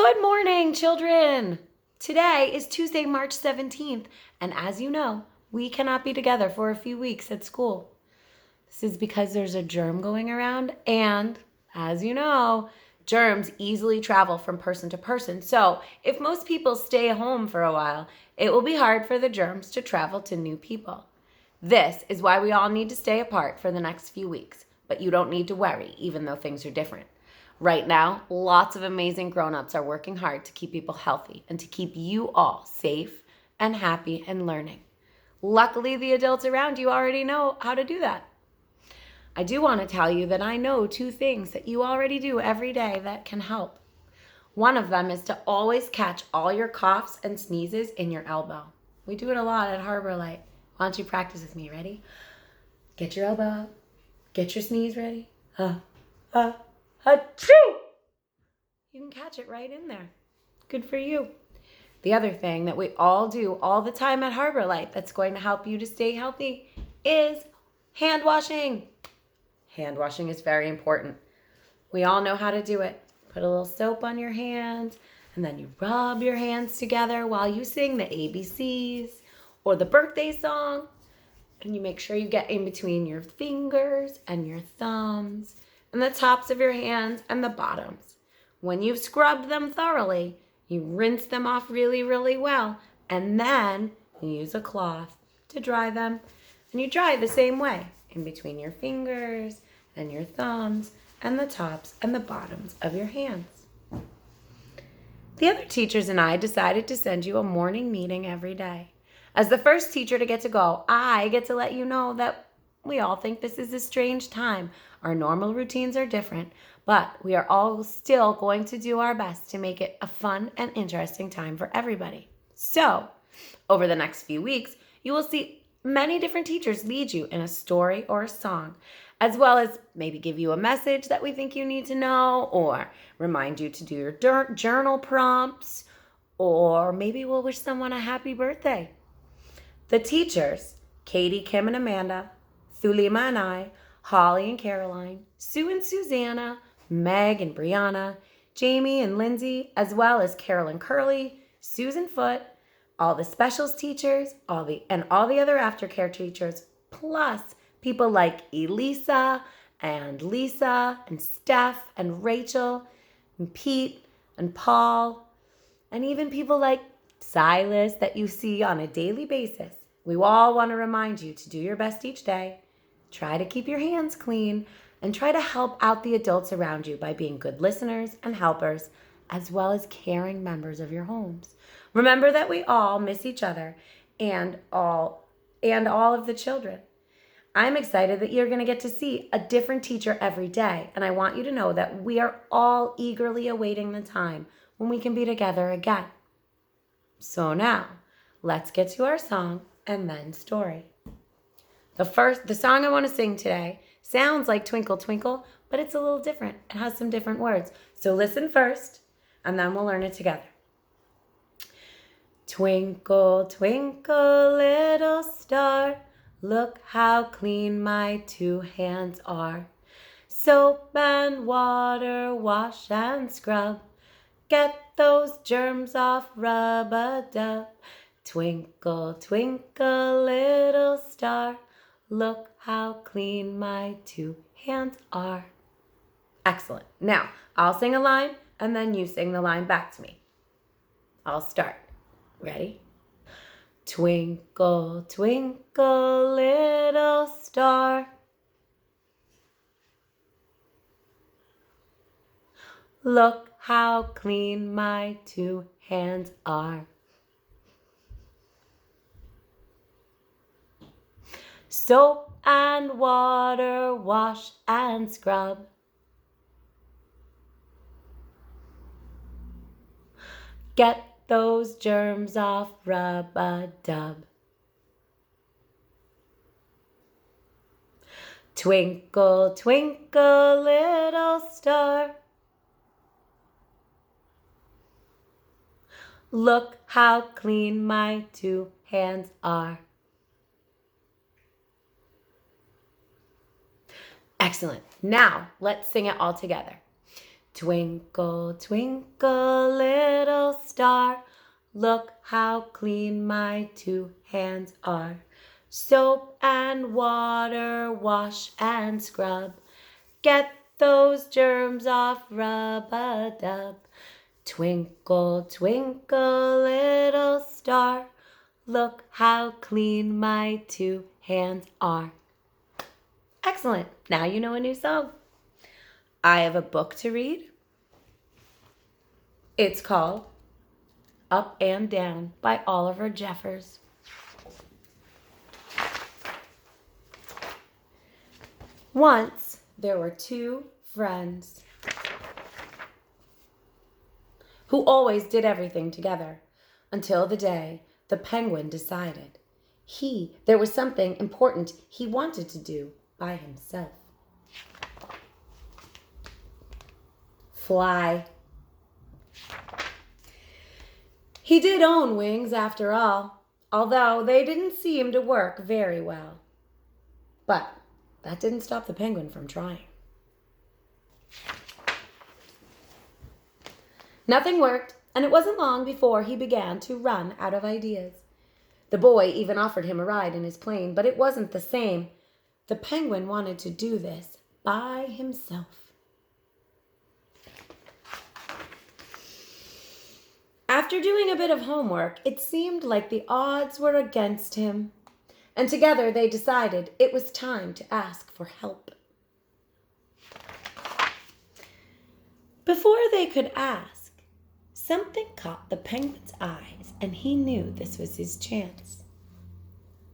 Good morning, children. Today is Tuesday, March 17th, and as you know, we cannot be together for a few weeks at school. This is because there's a germ going around, and as you know, germs easily travel from person to person. So if most people stay home for a while, it will be hard for the germs to travel to new people. This is why we all need to stay apart for the next few weeks, but you don't need to worry, even though things are different. Right now, lots of amazing grown-ups are working hard to keep people healthy and to keep you all safe and happy and learning. Luckily, the adults around you already know how to do that. I do want to tell you that I know 2 things that you already do every day that can help. One of them is to always catch all your coughs and sneezes in your elbow. We do it a lot at Harborlight. Why don't you practice with me? Ready? Get your elbow up. Get your sneeze ready. Achoo! You can catch it right in there. Good for you. The other thing that we all do all the time at Harborlight that's going to help you to stay healthy is hand washing. Hand washing is very important. We all know how to do it. Put a little soap on your hands, and then you rub your hands together while you sing the ABCs or the birthday song. And you make sure you get in between your fingers and your thumbs and the tops of your hands and the bottoms. When you've scrubbed them thoroughly, you rinse them off really, really well, and then you use a cloth to dry them. And you dry the same way, in between your fingers and your thumbs and the tops and the bottoms of your hands. The other teachers and I decided to send you a morning meeting every day. As the first teacher to get to go, I get to let you know that we all think this is a strange time. Our normal routines are different, but we are all still going to do our best to make it a fun and interesting time for everybody. So, over the next few weeks, you will see many different teachers lead you in a story or a song, as well as maybe give you a message that we think you need to know, or remind you to do your journal prompts, or maybe we'll wish someone a happy birthday. The teachers, Katie, Kim, and Amanda, Thulima and I, Holly and Caroline, Sue and Susanna, Meg and Brianna, Jamie and Lindsay, as well as Carol and Curly, Susan Foote, all the specials teachers, all the other aftercare teachers, plus people like Elisa and Lisa and Steph and Rachel and Pete and Paul, and even people like Silas that you see on a daily basis. We all want to remind you to do your best each day. Try to keep your hands clean and try to help out the adults around you by being good listeners and helpers, as well as caring members of your homes. Remember that we all miss each other and all of the children. I'm excited that you're going to get to see a different teacher every day, and I want you to know that we are all eagerly awaiting the time when we can be together again. So now, let's get to our song and then story. The song I want to sing today sounds like Twinkle Twinkle, but it's a little different. It has some different words. So listen first, and then we'll learn it together. Twinkle, twinkle, little star, look how clean my 2 hands are. Soap and water, wash and scrub. Get those germs off, rub-a-dub. Twinkle, twinkle, little star, look how clean my 2 hands are. Excellent. Now, I'll sing a line, and then you sing the line back to me. I'll start. Ready? Twinkle, twinkle, little star, look how clean my 2 hands are. Soap and water, wash and scrub. Get those germs off, rub-a-dub. Twinkle, twinkle, little star, look how clean my 2 hands are. Excellent. Now, let's sing it all together. Twinkle, twinkle, little star, look how clean my 2 hands are. Soap and water, wash and scrub. Get those germs off, rub-a-dub. Twinkle, twinkle, little star, look how clean my 2 hands are. Excellent. Now you know a new song. I have a book to read. It's called Up and Down by Oliver Jeffers. Once there were 2 friends who always did everything together until the day the penguin decided there was something important he wanted to do by himself. Fly. He did own wings after all, although they didn't seem to work very well. But that didn't stop the penguin from trying. Nothing worked, and it wasn't long before he began to run out of ideas. The boy even offered him a ride in his plane, but it wasn't the same. The penguin wanted to do this by himself. After doing a bit of homework, it seemed like the odds were against him, and together they decided it was time to ask for help. Before they could ask, something caught the penguin's eyes, and he knew this was his chance.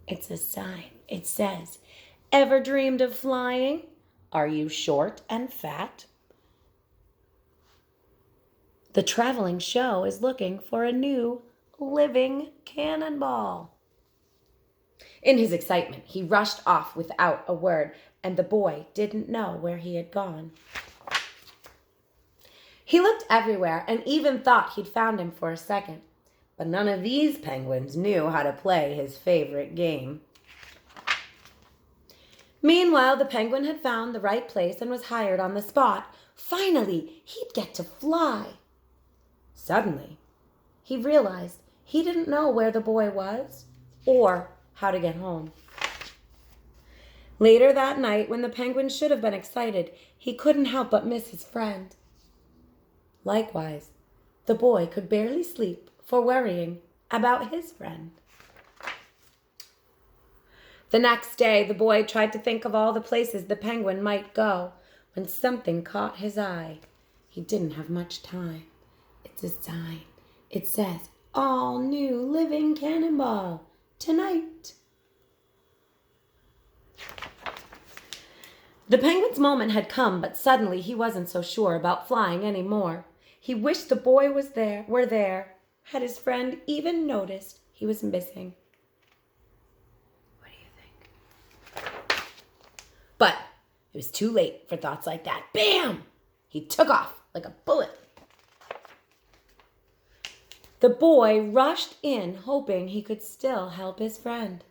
It's a sign. It says, "Ever dreamed of flying? Are you short and fat? The traveling show is looking for a new living cannonball." In his excitement, he rushed off without a word, and the boy didn't know where he had gone. He looked everywhere and even thought he'd found him for a second, but none of these penguins knew how to play his favorite game. Meanwhile, the penguin had found the right place and was hired on the spot. Finally, he'd get to fly. Suddenly, he realized he didn't know where the boy was or how to get home. Later that night, when the penguin should have been excited, he couldn't help but miss his friend. Likewise, the boy could barely sleep for worrying about his friend. The next day, the boy tried to think of all the places the penguin might go when something caught his eye. He didn't have much time. It's a sign. It says, "All new living cannonball tonight." The penguin's moment had come, but suddenly he wasn't so sure about flying anymore. He wished the boy were there. Had his friend even noticed he was missing? What do you think? But it was too late for thoughts like that. Bam! He took off like a bullet. The boy rushed in, hoping he could still help his friend.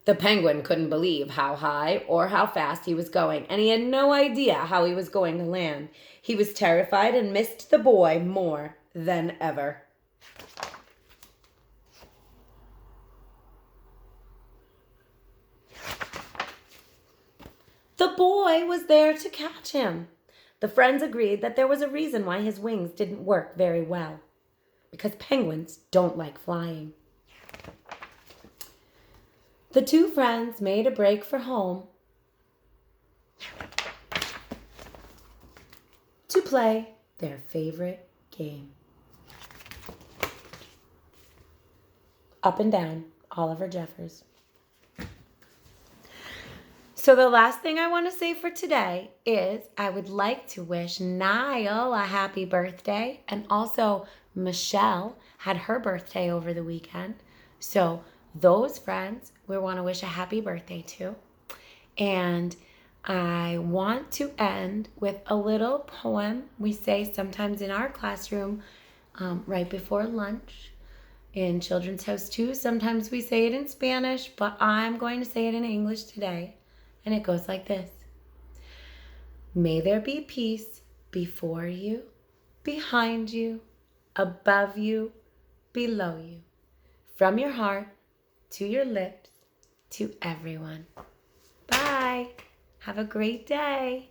The penguin couldn't believe how high or how fast he was going, and he had no idea how he was going to land. He was terrified and missed the boy more than ever. The boy was there to catch him. The friends agreed that there was a reason why his wings didn't work very well, because penguins don't like flying. The 2 friends made a break for home to play their favorite game. Up and Down, Oliver Jeffers. So the last thing I want to say for today is I would like to wish Niall a happy birthday, and also Michelle had her birthday over the weekend. So those friends we want to wish a happy birthday to. And I want to end with a little poem we say sometimes in our classroom right before lunch. In Children's House too, sometimes we say it in Spanish, but I'm going to say it in English today. And it goes like this. May there be peace before you, behind you, above you, below you, from your heart to your lips, to everyone. Bye. Have a great day.